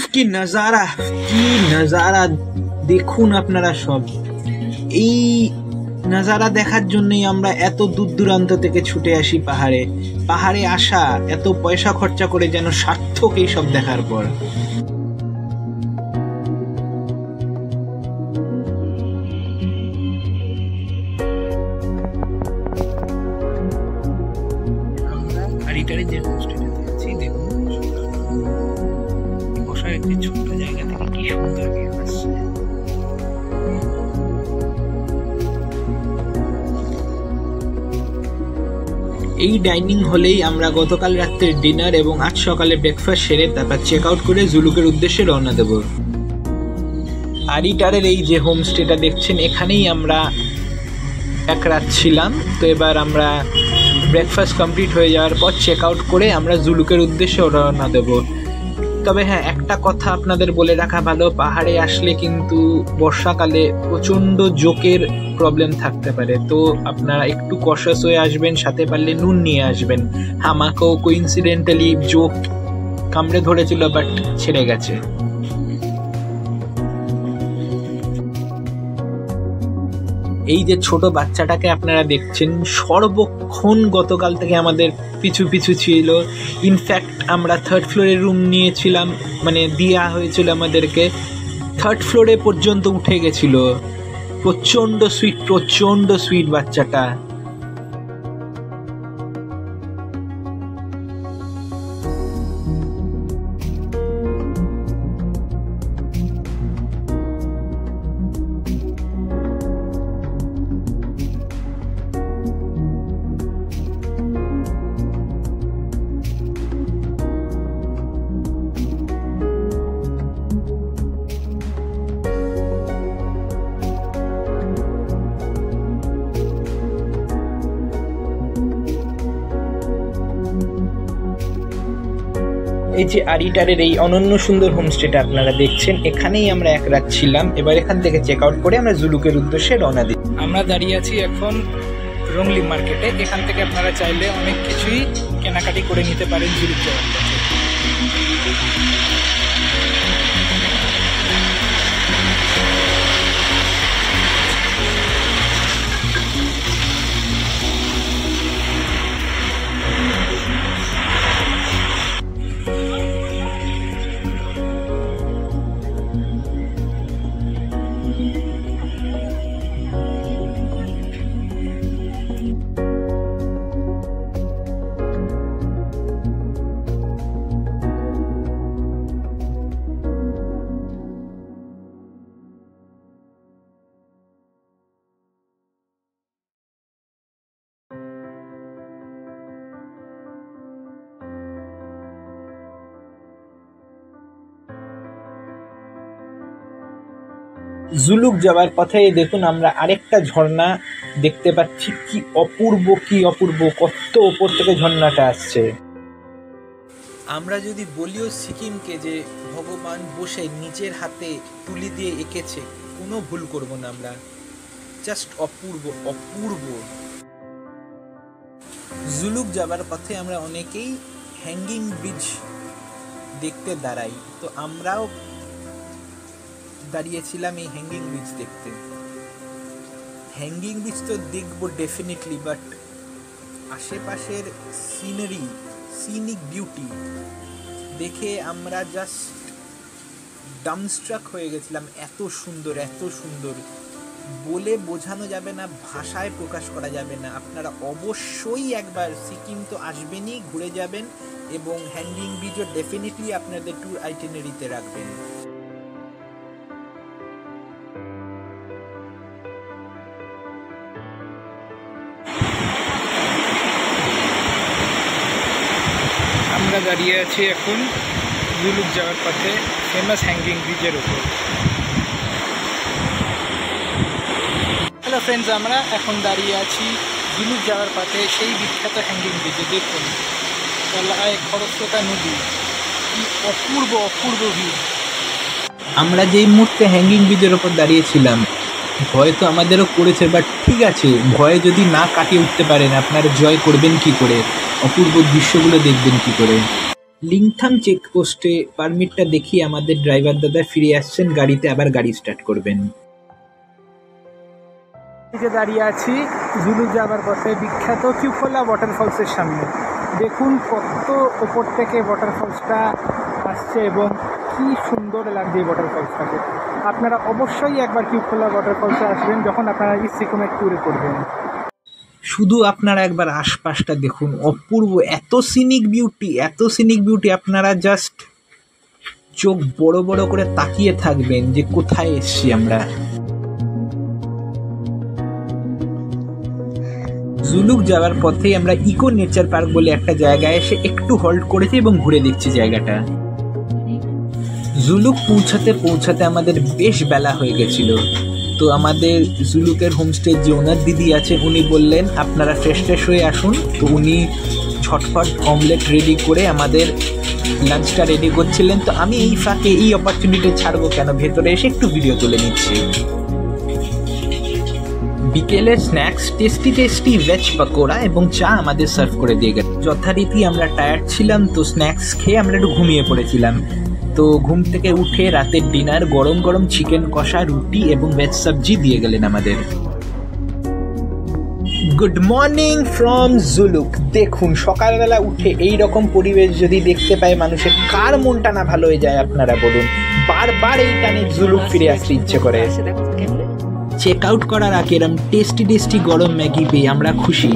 উফ কি নজারা দেখুন আপনারা সব। এই নজারা দেখার জন্যই আমরা এত দূর দূরান্ত থেকে ছুটে আসি পাহাড়ে আসা এত পয়সা খরচা করে যেন সার্থক এই সব দেখার পর। আমরা আরিটারে যে হোমস্টেটাতে আছি দেখুন, বসার একটি ছোট্ট জায়গা থেকে কি সুন্দর ভিউ আসছে। এই ডাইনিং হলেই আমরা গতকাল রাত্রের ডিনার এবং আজ সকালে ব্রেকফাস্ট সেরে তারপর চেক আউট করে জুলুকের উদ্দেশ্যে রওনা দেব। আরিটারের এই যে হোমস্টেটা দেখছেন, এখানেই আমরা এক রাত ছিলাম। তো এবার আমরা ব্রেকফাস্ট কমপ্লিট হয়ে যাওয়ার পর চেক আউট করে আমরা জুলুকের উদ্দেশ্যে রওনা দেব। তবে হ্যাঁ, একটা কথা আপনাদের বলে রাখা ভালো, পাহাড়ে আসলে কিন্তু বর্ষাকালে প্রচণ্ড জোকের প্রবলেম থাকতে পারে। তো আপনারা একটু কশাস হয়ে আসবেন, সাথে পারলে নুন নিয়ে আসবেন। আমাকেও কোইন্সিডেন্টালি জোক কামড়ে ধরেছিল, বাট ছেড়ে গেছে। এই যে ছোট বাচ্চাটাকে আপনারা দেখছেন, সর্বক্ষণ গতকাল থেকে আমাদের পিছু পিছু ছিল। ইনফ্যাক্ট আমরা 3rd ফ্লোরে রুম নিয়েছিলাম, মানে দেওয়া হয়েছিল আমাদেরকে, 3rd ফ্লোরে পর্যন্ত উঠে গেছিল। প্রচণ্ড সুইট বাচ্চাটা। এই যে আরিটারের এই অনন্য সুন্দর হোমস্টেটা আপনারা দেখছেন, এখানেই আমরা এক রাত ছিলাম। এবার এখান থেকে চেক আউট করে আমরা জুলুকের উদ্দেশ্যে রওনা দিই। আমরা দাঁড়িয়ে আছি এখন রংলি মার্কেটে। এখান থেকে আপনারা চাইলে অনেক কিছুই কেনাকাটি করে নিতে পারেন জুলুক যাওয়ার পথে। জুলুক যাওয়ার পথে দেখুন আমরা আরেকটা ঝর্ণা দেখতে পাচ্ছি। কি অপূর্ব, কত ওপর থেকে ঝর্ণাটা আসছে। আমরা যদি বলিও সিকিমকে যে ভগবান বসে নিজের হাতে তুলি দিয়ে এঁকেছে, কোনো ভুল করব না আমরা। জাস্ট অপূর্ব। জুলুক যাবার পথে আমরা অনেকেই হ্যাঙ্গিং ব্রিজ দেখতে দাঁড়াই। তো আমরাও দাঁড়িয়েছিলাম এই হ্যাঙ্গিং ব্রিজ দেখতে। হ্যাঙ্গিং ব্রিজ তো দেখবো ডেফিনেটলি, বাট আশেপাশের সিনিক বিউটি দেখে আমরা জাস্ট ডামস্ট্রাক হয়ে গেছিলাম। এত সুন্দর বলে বোঝানো যাবে না, ভাষায় প্রকাশ করা যাবে না। আপনারা অবশ্যই একবার সিকিম তো আসবেনই, ঘুরে যাবেন, এবং হ্যাঙ্গিং ব্রিজও ডেফিনেটলি আপনাদের ট্যুর আইটিনারিতে রাখবেন। আমরা দাঁড়িয়ে আছি এখন জুলুক যাওয়ার পথে ফেমাস হ্যাঙ্গিং ব্রিজের উপর। হ্যালো ফ্রেন্ডস, আমরা এখন দাঁড়িয়ে আছি জুলুক যাওয়ার পথে সেই বিখ্যাত হ্যাঙ্গিং ব্রিজে। দেখুন তলায় খরস্রোতা নদী, কি অপূর্ব ভিউ। আমরা যেই মুহূর্তে হ্যাঙ্গিং ব্রিজের ওপর দাঁড়িয়েছিলাম, ভয় তো আমাদেরও করেছে, বাট ঠিক আছে, ভয়ে যদি না কাটিয়ে উঠতে পারেন আপনারা জয় করবেন কি করে, অপূর্ব দৃশ্যগুলো দেখবেন কি করে। লিংথাম চেকপোস্টে পারমিটটা দেখিয়ে আমাদের ড্রাইভার দাদা ফিরে আসছেন গাড়িতে, আবার গাড়ি স্টার্ট করবেন। যে দাঁড়িয়ে আছি জুলুক যাবার পথে বিখ্যাত কিউফলা ওয়াটারফলসের সামনে। দেখুন কত ওপর থেকে ওয়াটারফলসটা আসছে এবং কি সুন্দর লাগছে এই ওয়াটারফলসটাকে। আপনারা অবশ্যই একবার কিউফলা ওয়াটারফলসে আসবেন যখন আপনারা ইস্ট সিকিমের ট্যুরে করবেন। শুধু আপনারা একবার আশপাশটা দেখুন, অপূর্ব, এত সিনিক বিউটি, আপনারা জাস্ট চোখ বড় বড় করে তাকিয়ে থাকবেন যে কোথায় এসছি আমরা। জুলুক যাওয়ার পথেই আমরা ইকো নেচার পার্ক বলে একটা জায়গায় এসে একটু হল্ট করেছি এবং ঘুরে দেখছি জায়গাটা। জুলুক পৌঁছাতে আমাদের বেশ বেলা হয়ে গেছিল। তো আমাদের জুলুকের হোমস্টের যে ওনার দিদি আছে উনি বললেন আপনারা ফ্রেশ হয়ে আসুন। তো উনি ঝটফট অমলেট রেডি করে আমাদের লাঞ্চটা রেডি করছিলেন। তো আমি এই ফাঁকে এই অপরচুনিটি ছাড়বো কেন, ভেতরে এসে একটু ভিডিও তুলে নিচ্ছি। বিকেলের স্ন্যাক্স টেস্টি ভেজ পকোড়া এবং চা আমাদের সার্ভ করে দিয়ে গেল। যথারীতি আমরা টায়ার্ড ছিলাম, তো স্ন্যাক্স খেয়ে আমরা একটু ঘুমিয়ে পড়েছিলাম। তো ঘুম থেকে উঠে রাতের ডিনার গরম চিকেন কষা, রুটি এবং ভেজ সবজি দিয়ে গেলেন আমাদের। Good morning from Zuluk. দেখুন সকালবেলা উঠে এই রকম পরিবেশ যদি দেখতে পায় মানুষের কার মনটা না ভালো হয়ে যায় আপনারা বলুন। বারবার এই টানে জুলুক ফিরে আসতে ইচ্ছে করে। চেক আউট করার আগে এরম টেস্টি গরম ম্যাগি পেয়ে আমরা খুশি।